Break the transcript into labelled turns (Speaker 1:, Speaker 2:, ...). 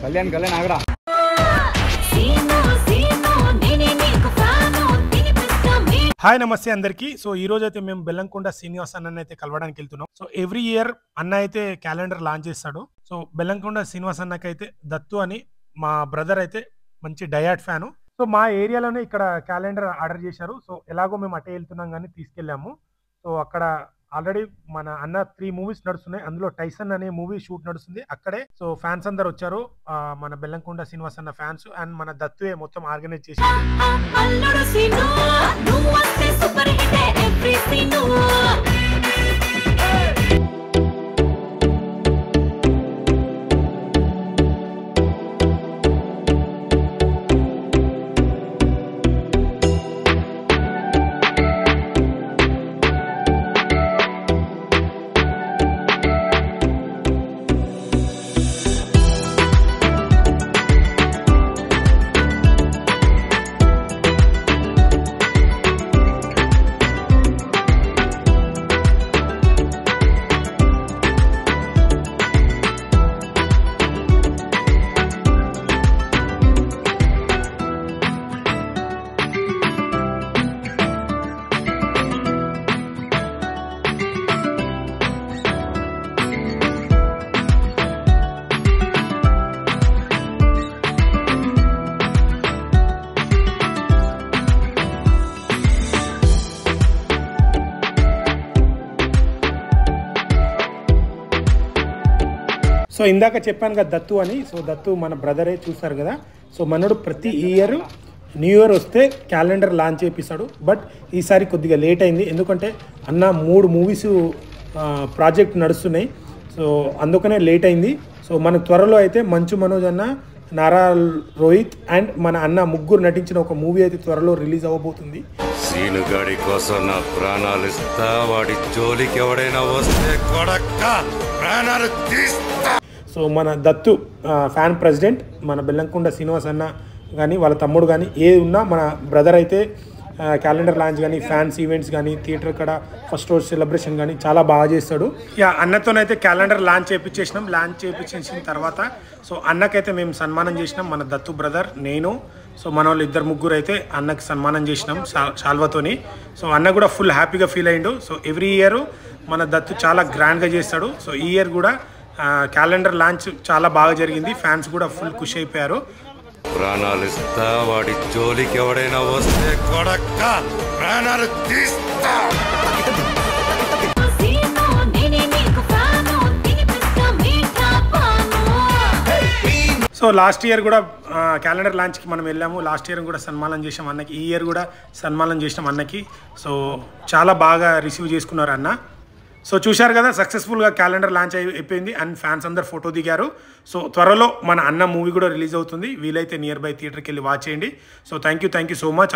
Speaker 1: కళ్యాణ్ ఆగరా.
Speaker 2: హాయ్ నమస్తే అందరికి. సో ఈ రోజు అయితే మేము బెల్లంకొండ శ్రీనివాస్ అన్న అయితే కలవడానికి వెళ్తున్నాం. సో ఎవ్రీ ఇయర్ అన్న అయితే క్యాలెండర్ లాంచ్ చేస్తాడు. సో బెల్లంకొండ శ్రీనివాస్ అన్నకి అయితే దత్తు అని మా బ్రదర్ అయితే మంచి డయాట్ ఫ్యాను. సో మా ఏరియాలోనే ఇక్కడ క్యాలెండర్ ఆర్డర్ చేశారు. సో ఎలాగో మేము అటే వెళ్తున్నాం కానీ తీసుకెళ్ళాము. సో అక్కడ ఆల్రెడీ మన అన్న 3 మూవీస్ నడుస్తున్నాయి. అందులో టైసన్ అనే మూవీ షూట్ నడుస్తుంది అక్కడే. సో ఫ్యాన్స్ అందరు వచ్చారు, మన బెల్లంకొండ శ్రీనివాస్ అన్న ఫ్యాన్స్ అండ్ మన దత్తువే మొత్తం ఆర్గనైజ్ చేసి. సో ఇందాక చెప్పాను కదా దత్తు అని. సో దత్తు మన బ్రదరే, చూస్తారు కదా. సో మనోడు ప్రతి ఇయర్ న్యూ ఇయర్ వస్తే క్యాలెండర్ లాంచ్ చేపిస్తాడు. బట్ ఈసారి కొద్దిగా లేట్ అయింది, ఎందుకంటే అన్న 3 మూవీస్ ప్రాజెక్ట్ నడుస్తున్నాయి. సో అందుకనే లేట్ అయింది. సో మన త్వరలో అయితే మంచు మనోజ్ అన్న, నారా రోహిత్ అండ్ మన అన్న ముగ్గురు నటించిన ఒక మూవీ అయితే త్వరలో రిలీజ్ అవ్వబోతుంది.
Speaker 3: సీనుగాడి కోసం నా ప్రాణాలు ఇస్తా, వాడి జోలికి ఎవడైనా వస్తే కొడక్క ప్రాణాలు తీస్తా.
Speaker 2: సో మన దత్తు ఫ్యాన్ ప్రెసిడెంట్ మన బెల్లంకొండ శ్రీనివాస్ అన్న కానీ వాళ్ళ తమ్ముడు కానీ ఏది ఉన్నా మన బ్రదర్ అయితే క్యాలెండర్ లాంచ్ కానీ ఫ్యాన్స్ ఈవెంట్స్ కానీ థియేటర్ కాడ ఫస్ట్ రోజు సెలబ్రేషన్ కానీ చాలా బాగా చేస్తాడు. ఇక అన్నతోనైతే క్యాలెండర్ లాంచ్ చేయించేసినాం. లాంచ్ చేయించేసిన తర్వాత సో అన్నకైతే మేము సన్మానం చేసినాం, మన దత్తు బ్రదర్, నేను. సో మన వాళ్ళు 2-3 అయితే అన్నకి సన్మానం చేసినాం శాల్వాతోని. సో అన్న కూడా ఫుల్ హ్యాపీగా ఫీల్ అయ్యిండు. సో ఎవ్రీ ఇయర్ మన దత్తు చాలా గ్రాండ్గా చేస్తాడు. సో ఈ ఇయర్ కూడా క్యాలెండర్ లాంచ్ చాలా బాగా జరిగింది. ఫ్యాన్స్ కూడా ఫుల్ ఖుషి అయిపోయారు.
Speaker 3: ప్రాణాలు ఇస్తా, వాడి జోలికి ఎవడైనా వస్తే కొడక్క ప్రాణాలు తీస్తా.
Speaker 2: సో లాస్ట్ ఇయర్ కూడా క్యాలెండర్ లాంచ్కి మనం వెళ్ళాము. లాస్ట్ ఇయర్ కూడా సన్మానం చేసాం అన్నకి, ఈ ఇయర్ కూడా సన్మానం చేసినాం అన్నకి. సో చాలా బాగా రిసీవ్ చేసుకున్నారు అన్న. సో చూశారు కదా, సక్సెస్ఫుల్గా క్యాలెండర్ లాంచ్ అయిపోయింది అండ్ ఫ్యాన్స్ అందరు ఫోటో దిగారు. సో త్వరలో మన అన్న మూవీ కూడా రిలీజ్ అవుతుంది. వీలైతే నియర్ బై థియేటర్కి వెళ్ళి వాచ్ చేయండి. So thank you so much.